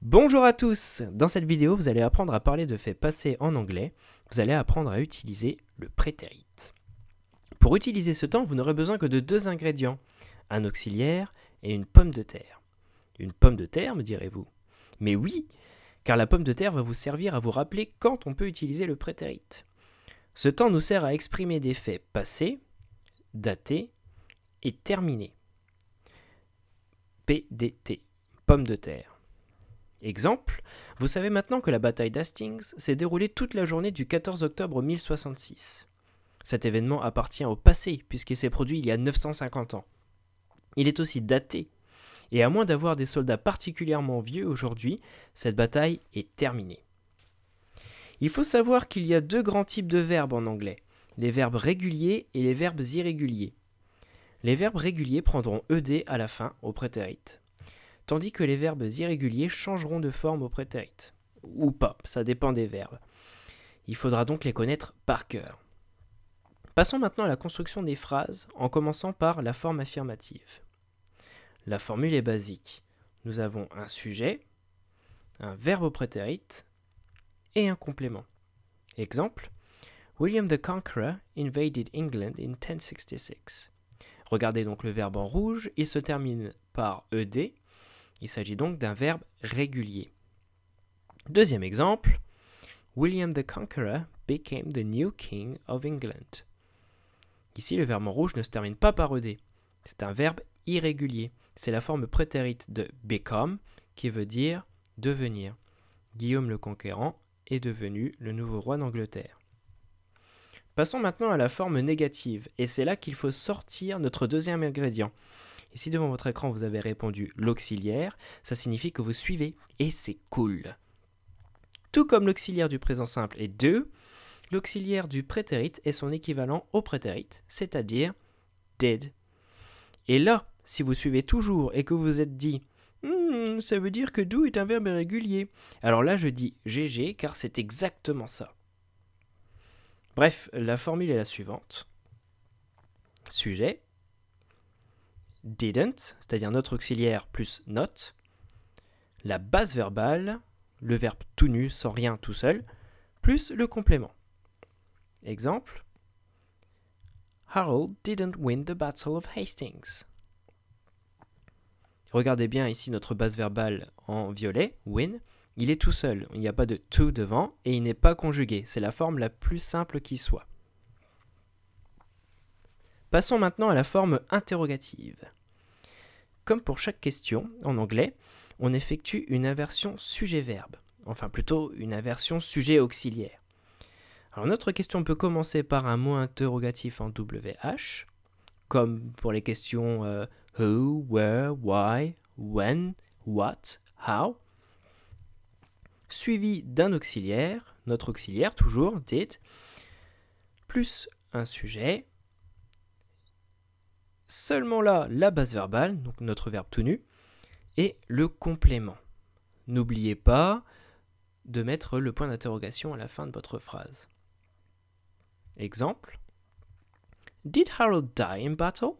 Bonjour à tous! Dans cette vidéo, vous allez apprendre à parler de faits passés en anglais. Vous allez apprendre à utiliser le prétérit. Pour utiliser ce temps, vous n'aurez besoin que de deux ingrédients, un auxiliaire et une pomme de terre. Une pomme de terre, me direz-vous? Mais oui, car la pomme de terre va vous servir à vous rappeler quand on peut utiliser le prétérit. Ce temps nous sert à exprimer des faits passés, datés et terminés. PDT, pomme de terre. Exemple, vous savez maintenant que la bataille d'Hastings s'est déroulée toute la journée du 14 octobre 1066. Cet événement appartient au passé puisqu'il s'est produit il y a 950 ans. Il est aussi daté, et à moins d'avoir des soldats particulièrement vieux aujourd'hui, cette bataille est terminée. Il faut savoir qu'il y a deux grands types de verbes en anglais, les verbes réguliers et les verbes irréguliers. Les verbes réguliers prendront ed à la fin au prétérit, tandis que les verbes irréguliers changeront de forme au prétérit. Ou pas, ça dépend des verbes. Il faudra donc les connaître par cœur. Passons maintenant à la construction des phrases, en commençant par la forme affirmative. La formule est basique. Nous avons un sujet, un verbe au prétérit et un complément. Exemple, William the Conqueror invaded England in 1066. Regardez donc le verbe en rouge, il se termine par ed. Il s'agit donc d'un verbe régulier. Deuxième exemple, William the Conqueror became the new king of England. Ici, le verbe en rouge ne se termine pas par ed. C'est un verbe irrégulier. C'est la forme prétérit de become qui veut dire devenir. Guillaume le Conquérant est devenu le nouveau roi d'Angleterre. Passons maintenant à la forme négative, et c'est là qu'il faut sortir notre deuxième ingrédient. Ici devant votre écran, vous avez répondu l'auxiliaire, ça signifie que vous suivez, et c'est cool. Tout comme l'auxiliaire du présent simple est do, l'auxiliaire du prétérit est son équivalent au prétérit, c'est-à-dire did. Et là, si vous suivez toujours et que vous vous êtes dit « ça veut dire que do est un verbe irrégulier », alors là je dis GG car c'est exactement ça. Bref, la formule est la suivante. Sujet, didn't, c'est-à-dire notre auxiliaire plus not, la base verbale, le verbe tout nu, sans rien, tout seul, plus le complément. Exemple, Harold didn't win the Battle of Hastings. Regardez bien ici notre base verbale en violet, win, il est tout seul, il n'y a pas de to devant et il n'est pas conjugué, c'est la forme la plus simple qui soit. Passons maintenant à la forme interrogative. Comme pour chaque question, en anglais, on effectue une inversion sujet-verbe, enfin plutôt une inversion sujet-auxiliaire. Alors notre question peut commencer par un mot interrogatif en WH, comme pour les questions who, where, why, when, what, how, suivi d'un auxiliaire, notre auxiliaire toujours, did, plus un sujet, seulement là la base verbale, donc notre verbe tout nu, et le complément. N'oubliez pas de mettre le point d'interrogation à la fin de votre phrase. Exemple, Did Harold die in battle?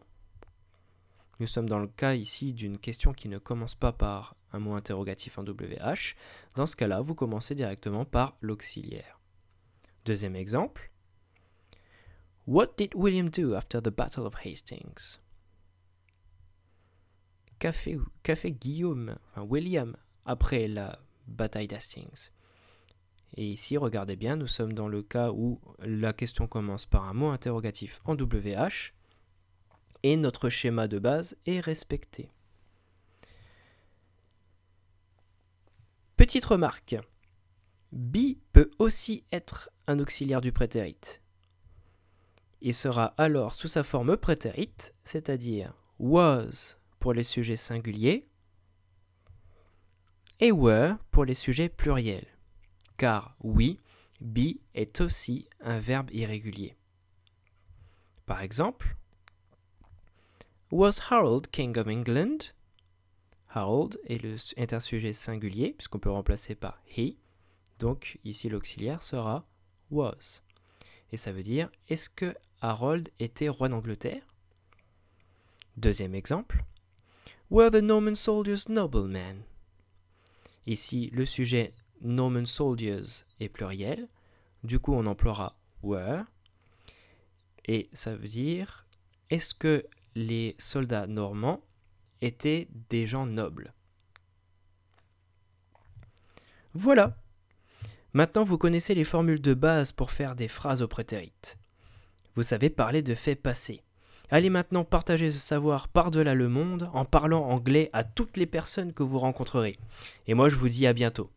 Nous sommes dans le cas ici d'une question qui ne commence pas par un mot interrogatif en WH. Dans ce cas-là, vous commencez directement par l'auxiliaire. Deuxième exemple, What did William do after the Battle of Hastings? Qu'a fait Guillaume, enfin William, après la bataille d'Hastings? Et ici, regardez bien, nous sommes dans le cas où la question commence par un mot interrogatif en WH et notre schéma de base est respecté. Petite remarque, be peut aussi être un auxiliaire du prétérit. Il sera alors sous sa forme prétérit, c'est-à-dire was pour les sujets singuliers et were pour les sujets pluriels. Car oui, be est aussi un verbe irrégulier. Par exemple, Was Harold king of England? Harold est un sujet singulier, puisqu'on peut remplacer par he. Donc ici l'auxiliaire sera was. Et ça veut dire, est-ce que Harold était roi d'Angleterre? Deuxième exemple, Were the Norman soldiers noblemen? Ici, le sujet Norman soldiers est pluriel. Du coup, on emploiera were. Et ça veut dire, est-ce que les soldats normands étaient des gens nobles? Voilà. Maintenant, vous connaissez les formules de base pour faire des phrases au prétérit. Vous savez parler de faits passés. Allez maintenant partager ce savoir par-delà le monde en parlant anglais à toutes les personnes que vous rencontrerez. Et moi, je vous dis à bientôt.